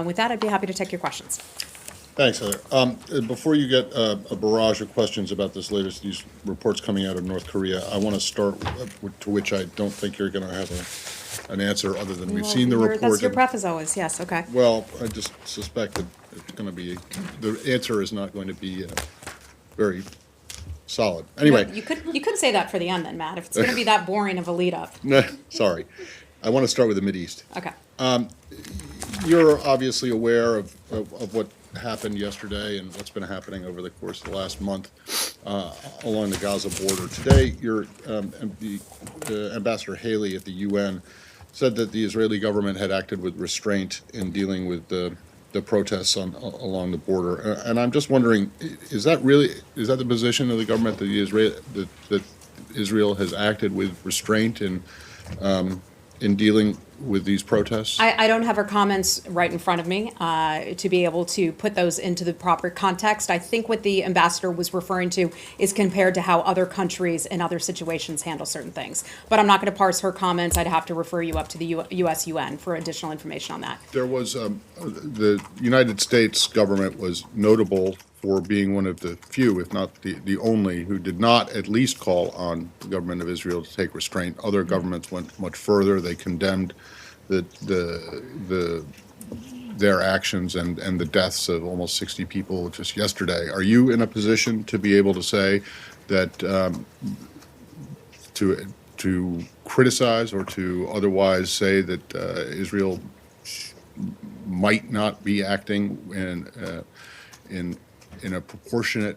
With that, I'd be happy to take your questions. Thanks, Heather. Before you get a barrage of questions about these reports coming out of North Korea, I want to start to which I don't think you're going to have an answer other than we've seen the report. That's your prep as always. Yes. Okay. Well, I just suspect that it's going to be, the answer is not going to be very solid. Anyway. You could say that for the end then, Matt, if it's going to be that boring of a lead up. Sorry. I want to start with the Mideast. Okay. You're obviously aware of what happened yesterday and what's been happening over the course of the last month along the Gaza border. Today, Ambassador Haley at the UN said that the Israeli government had acted with restraint in dealing with the protests along the border. And I'm just wondering, is that the position of the government that Israel has acted with restraint in dealing with these protests? I don't have her comments right in front of me to be able to put those into the proper context. I think what the ambassador was referring to is compared to how other countries in other situations handle certain things. But I'm not going to parse her comments. I'd have to refer you up to the U.S. UN for additional information on that. There was the United States government was notable for being one of the few, if not the only, who did not at least call on the government of Israel to take restraint. Other governments went much further. They condemned their actions and the deaths of almost 60 people just yesterday. Are you in a position to be able to say that to criticize or to otherwise say that Israel might not be acting in a proportionate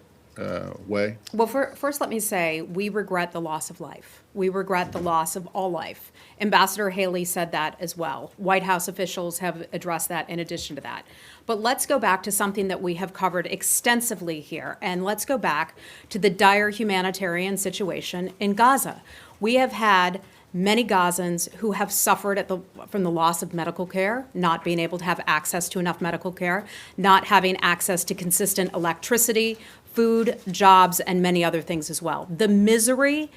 way? Well, first let me say we regret the loss of life. We regret the loss of all life. Ambassador Haley said that as well. White House officials have addressed that in addition to that. But let's go back to something that we have covered extensively here, and let's go back to the dire humanitarian situation in Gaza. We have had many Gazans who have suffered from the loss of medical care, not being able to have access to enough medical care, not having access to consistent electricity, food, jobs, and many other things as well. The misery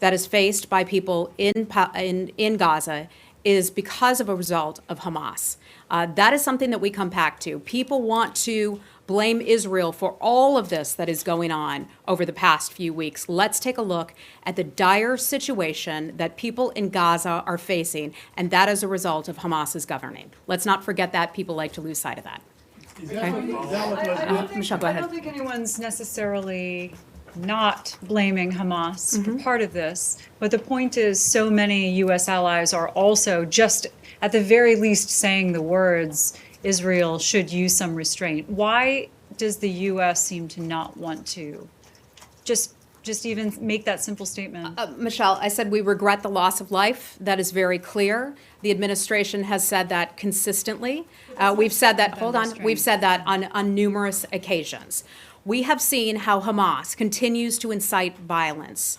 that is faced by people in Gaza is because of a result of Hamas. That is something that we come back to. People want to blame Israel for all of this that is going on over the past few weeks. Let's take a look at the dire situation that people in Gaza are facing, and that is a result of Hamas's governing. Let's not forget that. People like to lose sight of that. Michelle, go ahead. I don't think anyone's necessarily not blaming Hamas for part of this, but the point is so many U.S. allies are also just at the very least saying the words, Israel should use some restraint. Why does the U.S. seem to not want to just even make that simple statement? Michelle, I said we regret the loss of life. That is very clear. The administration has said that consistently. We've said that, we've said that on numerous occasions. We have seen how Hamas continues to incite violence.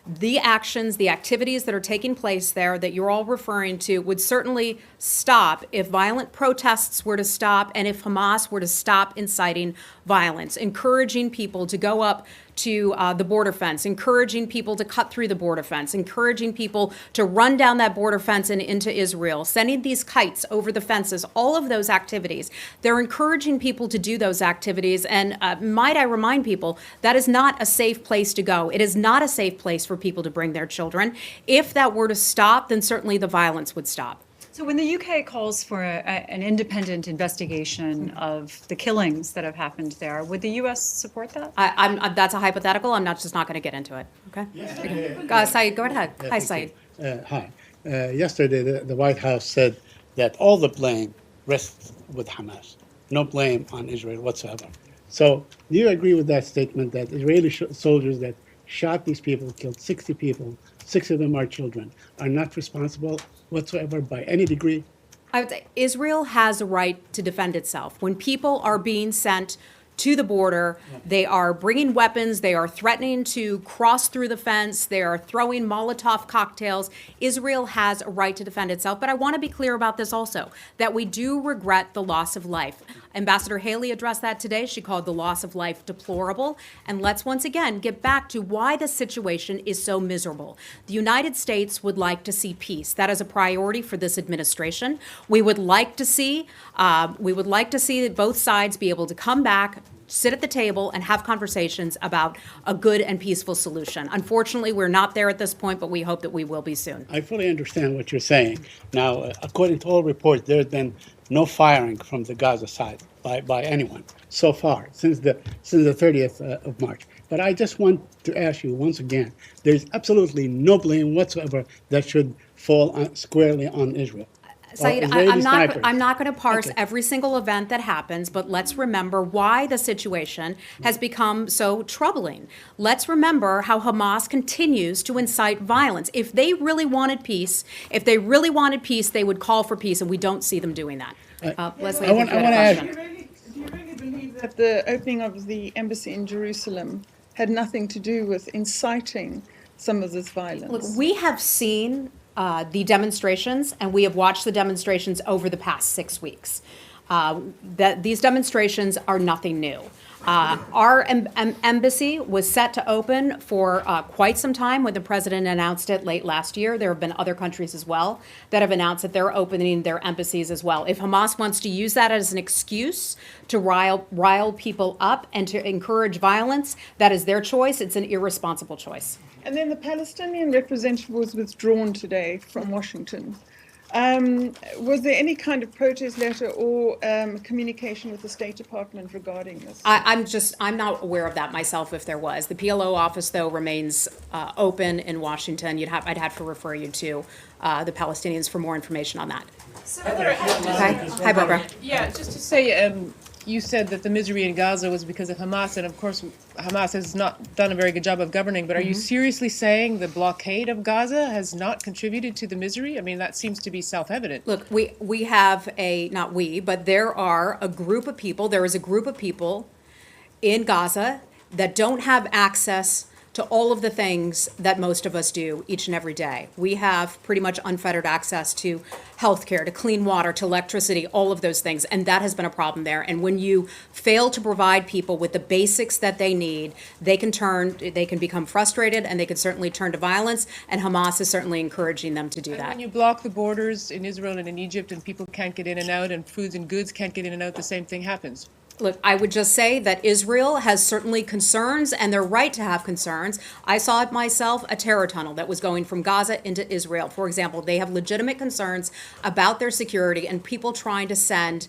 The actions, the activities that are taking place there that you're all referring to would certainly stop if violent protests were to stop and if Hamas were to stop inciting violence, encouraging people to go up to the border fence, encouraging people to cut through the border fence, encouraging people to run down that border fence and into Israel, sending these kites over the fences, all of those activities. They're encouraging people to do those activities. And might I remind people, that is not a safe place to go. It is not a safe place for people to bring their children. If that were to stop, then certainly the violence would stop. So when the UK calls for an independent investigation of the killings that have happened there, would the U.S. support that? That's a hypothetical. I'm just not going to get into it. Okay. Saeed, go ahead. Hi, Saeed. Hi. Yesterday, the White House said that all the blame rests with Hamas. No blame on Israel whatsoever. So do you agree with that statement that Israeli soldiers that shot these people, killed 60 people, 6 of them are children, are not responsible whatsoever by any degree? I would say Israel has a right to defend itself. When people are being sent to the border, they are bringing weapons, they are threatening to cross through the fence, they are throwing Molotov cocktails. Israel has a right to defend itself. But I want to be clear about this also, that we do regret the loss of life. Ambassador Haley addressed that today. She called the loss of life deplorable. And let's once again get back to why the situation is so miserable. The United States would like to see peace. That is a priority for this administration. We would like to see both sides be able to come back, sit at the table, and have conversations about a good and peaceful solution. Unfortunately, we're not there at this point, but we hope that we will be soon. I fully understand what you're saying. Now, according to all reports, there's been no firing from the Gaza side by anyone so far since the 30th of March. But I just want to ask you once again, there's absolutely no blame whatsoever that should fall squarely on Israel. Saeed, I'm not going to parse every single event that happens, but let's remember why the situation has become so troubling. Let's remember how Hamas continues to incite violence. If they really wanted peace, they would call for peace, and we don't see them doing that. Leslie, I want to ask. Do you really believe that the opening of the embassy in Jerusalem had nothing to do with inciting some of this violence? Look, we have seen the demonstrations, and we have watched the demonstrations over the past 6 weeks. These demonstrations are nothing new. Our embassy was set to open for quite some time when the president announced it late last year. There have been other countries as well that have announced that they're opening their embassies as well. If Hamas wants to use that as an excuse to rile people up and to encourage violence, that is their choice. It's an irresponsible choice. And then the Palestinian representative was withdrawn today from Washington. Was there any kind of protest letter or communication with the State Department regarding this? I'm not aware of that myself if there was. The PLO office, though, remains open in Washington. I'd have to refer you to the Palestinians for more information on that. Senator, Okay. Hi, Barbara. yeah, just to say, you said that the misery in Gaza was because of Hamas, and of course, Hamas has not done a very good job of governing, but are you seriously saying the blockade of Gaza has not contributed to the misery? I mean, that seems to be self-evident. Look, we have not we, but there is a group of people in Gaza that don't have access to all of the things that most of us do each and every day. We have pretty much unfettered access to healthcare, to clean water, to electricity, all of those things, and that has been a problem there. And when you fail to provide people with the basics that they need, they can become frustrated, and they can certainly turn to violence, and Hamas is certainly encouraging them to do And when that. you block the borders in Israel and in Egypt and people can't get in and out and foods and goods can't get in and out, the same thing happens. Look, I would just say that Israel has certainly concerns, and they're right to have concerns. I saw it myself, a terror tunnel that was going from Gaza into Israel. For example, they have legitimate concerns about their security and people trying to send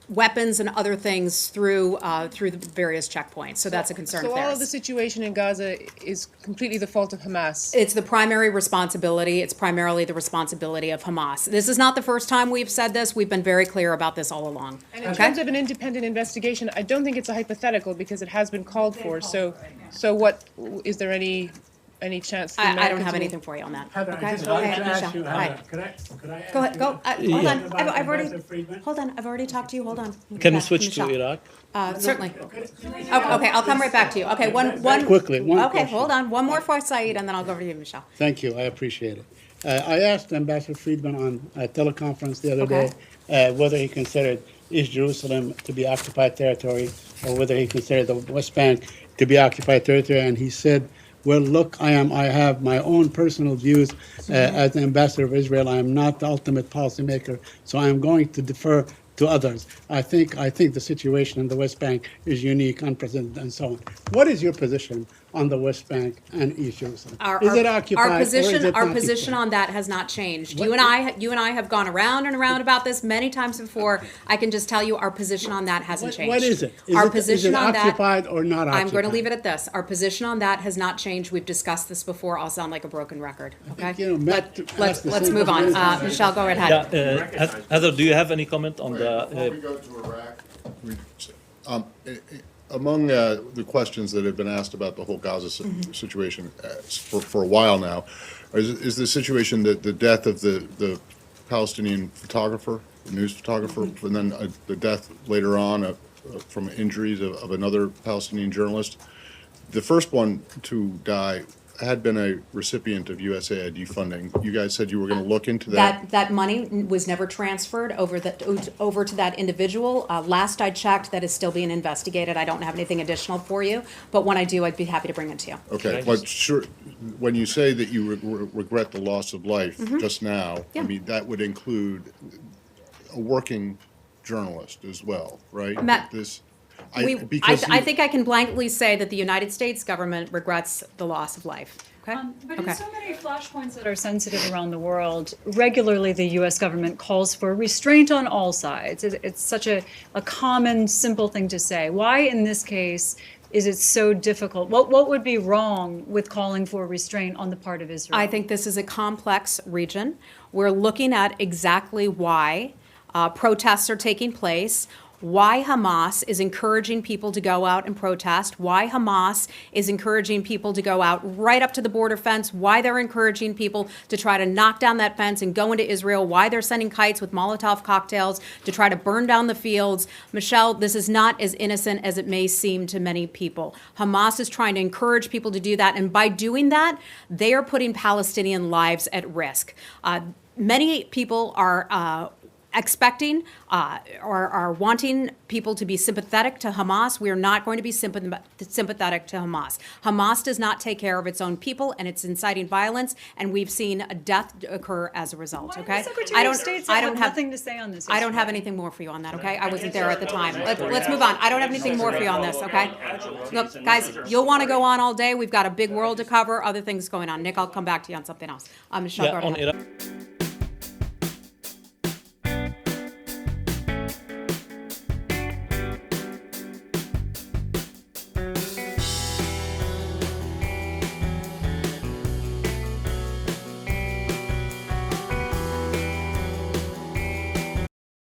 weapons and other things through the various checkpoints. So that's a concern of So theirs. all of the situation in Gaza is completely the fault of Hamas. It's the primary responsibility. It's primarily the responsibility of Hamas. This is not the first time we've said this. We've been very clear about this all along. And in terms of an independent investigation, I don't think it's a hypothetical because it has been called for. So what, is there any chance? the I don't Americans have will- anything for you on that. Heather, Okay? I just wanted to Okay, ask Michelle. you, Hi. Heather, could I? Go ahead. Go. Hold on. I've already. Ambassador Friedman? Hold on. I've already talked to you. Hold on. Can we Yeah, switch to Michelle. Iraq? Certainly. Okay, I'll come right back to you. Okay, one. Quickly, one Okay, question. hold on. One more for Saeed, and then I'll go over to you, Michelle. Thank you. I appreciate it. I asked Ambassador Friedman on a teleconference the other Okay. day whether he considered East Jerusalem to be occupied territory or whether he considered the West Bank to be occupied territory, and he said, well, look, I have my own personal views as the ambassador of Israel. I am not the ultimate policymaker, so I am going to defer to others. I think the situation in the West Bank is unique, unprecedented, and so on. What is your position on the West Bank and East Jerusalem? Is it occupied? Our position, or is it our not position occupied? on that has not changed. You and I have gone around and around about this many times before. I can just tell you our position on that hasn't changed. What is it? Our Is position it on that. occupied or not occupied? I'm going to leave it at this. Our position on that has not changed. We've discussed this before. I'll sound like a broken record. Okay. you know, Matt asked the Let's same move on. question. Michelle, go right ahead. Yeah, Heather, do you have any comment on Before the? we go to Iraq, among the questions that have been asked about the whole Gaza situation for a while now, is the situation that the death of the Palestinian photographer, the news photographer, and then the death later on from injuries of another Palestinian journalist. The first one to die had been a recipient of USAID funding, you guys said you were going to look into that. That money was never transferred over to that individual. Last I checked, that is still being investigated. I don't have anything additional for you, but when I do, I'd be happy to bring it to you. Okay, but sure, when you say that you regret the loss of life just now, Mm-hmm. Yeah. I mean, that would include a working journalist as well, right? Matt, This, I think I can blankly say that the United States government regrets the loss of life. Okay? But Okay. in so many flashpoints that are sensitive around the world, regularly the U.S. government calls for restraint on all sides. It's such a common, simple thing to say. Why, in this case, is it so difficult? What would be wrong with calling for restraint on the part of Israel? I think this is a complex region. We're looking at exactly why protests are taking place, why Hamas is encouraging people to go out and protest, why Hamas is encouraging people to go out right up to the border fence, why they're encouraging people to try to knock down that fence and go into Israel, why they're sending kites with Molotov cocktails to try to burn down the fields. Michelle, this is not as innocent as it may seem to many people. Hamas is trying to encourage people to do that, and by doing that, they are putting Palestinian lives at risk. Many people are expecting or are wanting people to be sympathetic to Hamas. We are not going to be sympathetic to Hamas. Hamas does not take care of its own people, and it's inciting violence, and we've seen a death occur as a result. Why Okay, does the Secretary of State say have nothing to say on this I don't issue? have anything more for you on that. Okay, I wasn't there at the time. Let's move on. I don't have anything more for you on this. Okay, look, guys, you'll want to go on all day. We've got a big world to cover. Other things going on. Nick, I'll come back to you on something else. Michelle, Yeah, go on ahead. Iran.